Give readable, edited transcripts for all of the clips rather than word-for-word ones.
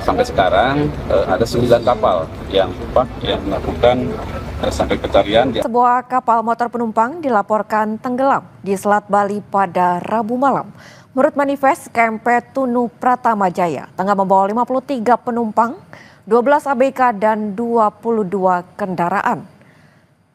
Sampai sekarang ada 9 kapal yang melakukan sampai pencarian. Sebuah kapal motor penumpang dilaporkan tenggelam di Selat Bali pada Rabu malam. Menurut manifest KMP Tunu Pratama Jaya, tengah membawa 53 penumpang, 12 ABK dan 22 kendaraan.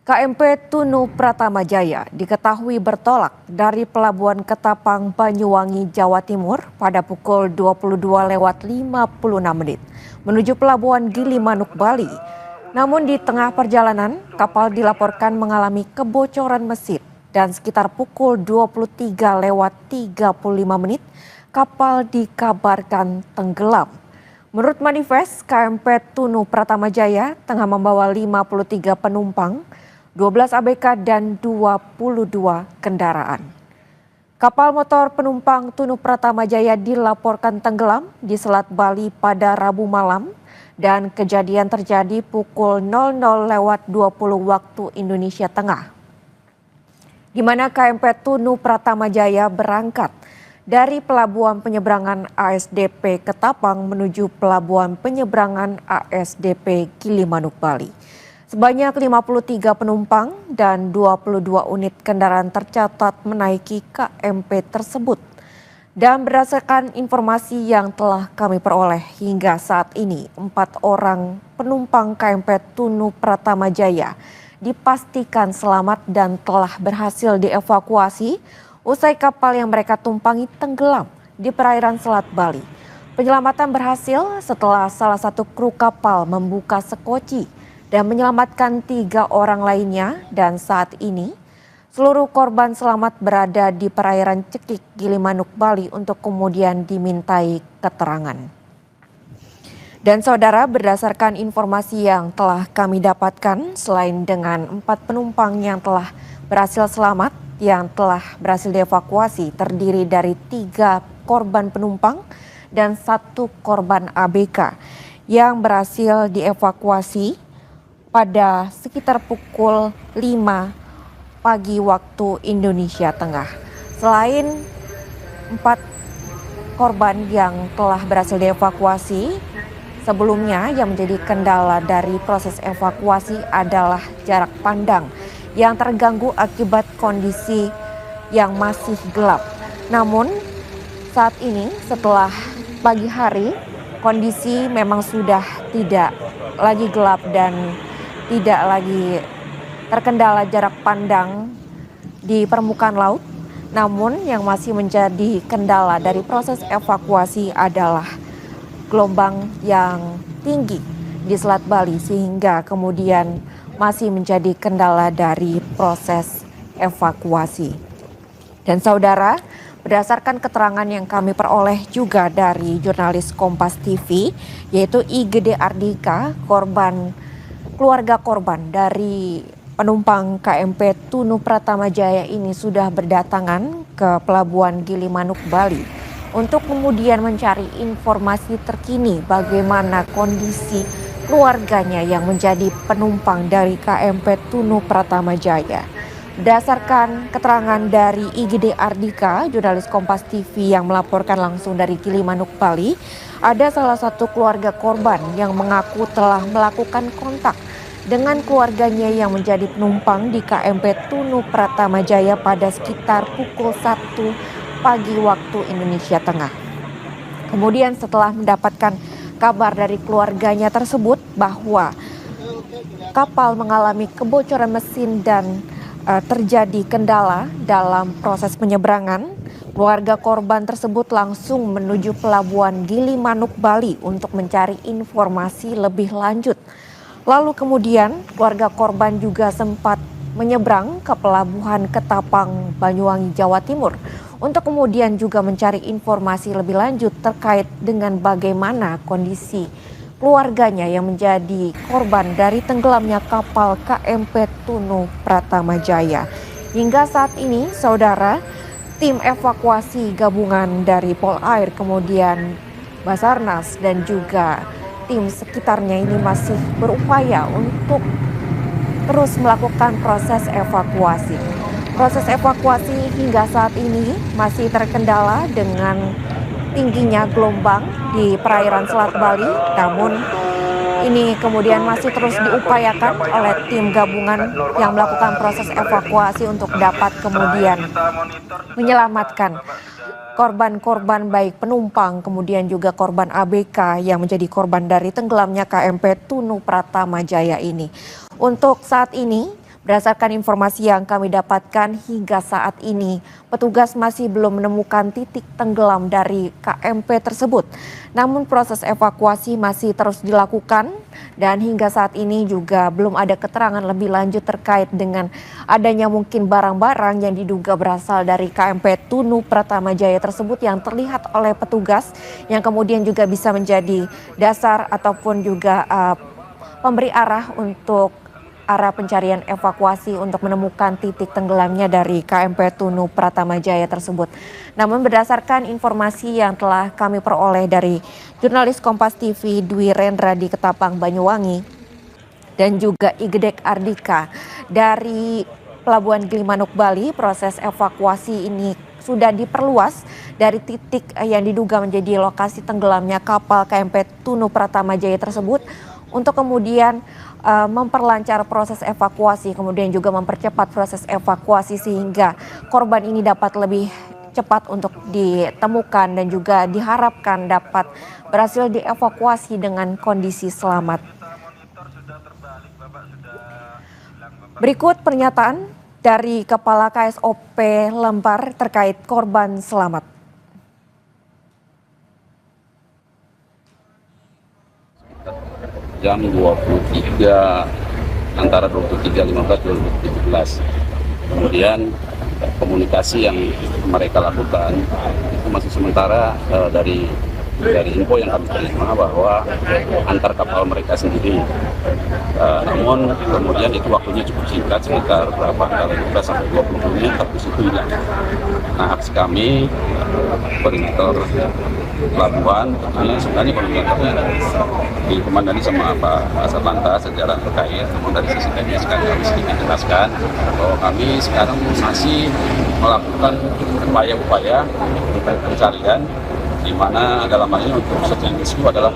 KMP Tunu Pratama Jaya diketahui bertolak dari Pelabuhan Ketapang, Banyuwangi, Jawa Timur pada pukul 22:56 menuju Pelabuhan Gili Manuk, Bali. Namun di tengah perjalanan, kapal dilaporkan mengalami kebocoran mesin dan sekitar pukul 23:35 kapal dikabarkan tenggelam. Menurut manifest, KMP Tunu Pratama Jaya tengah membawa 53 penumpang, 12 ABK dan 22 kendaraan. Kapal motor penumpang Tunu Pratama Jaya dilaporkan tenggelam di Selat Bali pada Rabu malam dan kejadian terjadi pukul 00:20 waktu Indonesia Tengah. Di mana KMP Tunu Pratama Jaya berangkat dari Pelabuhan Penyeberangan ASDP Ketapang menuju Pelabuhan Penyeberangan ASDP Gili Manuk, Bali. Sebanyak 53 penumpang dan 22 unit kendaraan tercatat menaiki KMP tersebut. Dan berdasarkan informasi yang telah kami peroleh hingga saat ini, 4 orang penumpang KMP Tunu Pratama Jaya dipastikan selamat dan telah berhasil dievakuasi usai kapal yang mereka tumpangi tenggelam di perairan Selat Bali. Penyelamatan berhasil setelah salah satu kru kapal membuka sekoci dan menyelamatkan 3 orang lainnya, dan saat ini seluruh korban selamat berada di perairan Cekik, Gili Manuk, Bali untuk kemudian dimintai keterangan. Dan saudara, berdasarkan informasi yang telah kami dapatkan, selain dengan 4 penumpang yang telah berhasil selamat, yang telah berhasil dievakuasi terdiri dari 3 korban penumpang dan 1 korban ABK yang berhasil dievakuasi pada sekitar pukul 5 pagi waktu Indonesia Tengah. Selain 4 korban yang telah berhasil dievakuasi, sebelumnya yang menjadi kendala dari proses evakuasi adalah jarak pandang yang terganggu akibat kondisi yang masih gelap. Namun saat ini setelah pagi hari, kondisi memang sudah tidak lagi gelap dan tidak lagi terkendala jarak pandang di permukaan laut. Namun yang masih menjadi kendala dari proses evakuasi adalah gelombang yang tinggi di Selat Bali, sehingga kemudian masih menjadi kendala dari proses evakuasi. Dan saudara, berdasarkan keterangan yang kami peroleh juga dari jurnalis Kompas TV, yaitu IGD Ardika, keluarga korban dari penumpang KMP Tunu Pratama Jaya ini sudah berdatangan ke Pelabuhan Gili Manuk, Bali untuk kemudian mencari informasi terkini bagaimana kondisi keluarganya yang menjadi penumpang dari KMP Tunu Pratama Jaya. Berdasarkan keterangan dari IGD Ardika, jurnalis Kompas TV yang melaporkan langsung dari Gili Manuk, Bali, ada salah satu keluarga korban yang mengaku telah melakukan kontak dengan keluarganya yang menjadi penumpang di KMP Tunu Pratama Jaya pada sekitar pukul 1 pagi waktu Indonesia Tengah. Kemudian setelah mendapatkan kabar dari keluarganya tersebut bahwa kapal mengalami kebocoran mesin dan terjadi kendala dalam proses penyeberangan, keluarga korban tersebut langsung menuju Pelabuhan Gili Manuk, Bali untuk mencari informasi lebih lanjut. Lalu kemudian keluarga korban juga sempat menyeberang ke Pelabuhan Ketapang, Banyuwangi, Jawa Timur untuk kemudian juga mencari informasi lebih lanjut terkait dengan bagaimana kondisi keluarganya yang menjadi korban dari tenggelamnya kapal KMP Tunu Pratama Jaya. Hingga saat ini, saudara, tim evakuasi gabungan dari Polair, kemudian Basarnas dan juga tim sekitarnya ini masih berupaya untuk terus melakukan proses evakuasi. Proses evakuasi hingga saat ini masih terkendala dengan tingginya gelombang di perairan Selat Bali, namun ini kemudian masih terus diupayakan oleh tim gabungan yang melakukan proses evakuasi untuk dapat kemudian menyelamatkan korban-korban baik penumpang kemudian juga korban ABK yang menjadi korban dari tenggelamnya KMP Tunu Pratama Jaya ini. Untuk saat ini, berdasarkan informasi yang kami dapatkan hingga saat ini, petugas masih belum menemukan titik tenggelam dari KMP tersebut. Namun proses evakuasi masih terus dilakukan dan hingga saat ini juga belum ada keterangan lebih lanjut terkait dengan adanya mungkin barang-barang yang diduga berasal dari KMP Tunu Pratama Jaya tersebut yang terlihat oleh petugas yang kemudian juga bisa menjadi dasar ataupun juga pemberi arah untuk arah pencarian evakuasi untuk menemukan titik tenggelamnya dari KMP Tunu Pratama Jaya tersebut. Namun berdasarkan informasi yang telah kami peroleh dari jurnalis Kompas TV Dwi Rendra di Ketapang, Banyuwangi, dan juga Igedek Ardika dari Pelabuhan Gilimanuk, Bali, proses evakuasi ini sudah diperluas dari titik yang diduga menjadi lokasi tenggelamnya kapal KMP Tunu Pratama Jaya tersebut untuk kemudian memperlancar proses evakuasi, kemudian juga mempercepat proses evakuasi sehingga korban ini dapat lebih cepat untuk ditemukan dan juga diharapkan dapat berhasil dievakuasi dengan kondisi selamat. Berikut pernyataan dari Kepala KSOP Lembar terkait korban selamat. Jam 23 antara 23.15 2017. Kemudian komunikasi yang mereka lakukan itu masih sementara dari info yang kami terima bahwa antar kapal mereka sendiri. Namun kemudian itu waktunya cukup singkat, sekitar berapa kali 15 sampai 20 menit habis itu hilang. Nah, aksi kami koordinator pelabuhan tentunya sebenarnya koordinatornya dikomandani sama Pak Satlantas jajaran terkait. Namun dari sisi teknis kami sedikit jelaskan bahwa kami sekarang masih melakukan upaya-upaya pencarian, di mana dalam hal ini untuk search and rescue adalah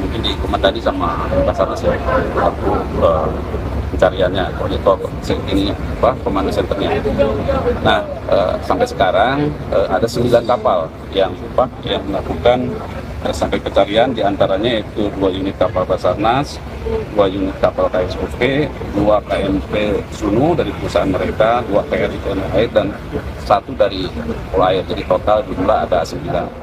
mungkin dikomandani sama Basarnas ya, untuk pencariannya, koordinator ini komando senternya. Nah, sampai sekarang ada 9 kapal yang melakukan sampai pencarian, diantaranya yaitu 2 unit kapal Basarnas, 2 unit kapal KSOP, 2 KMP Sunu dari perusahaan mereka, 2 KRI TNI Air dan 1 dari Polair. Jadi total jumlah ada 9.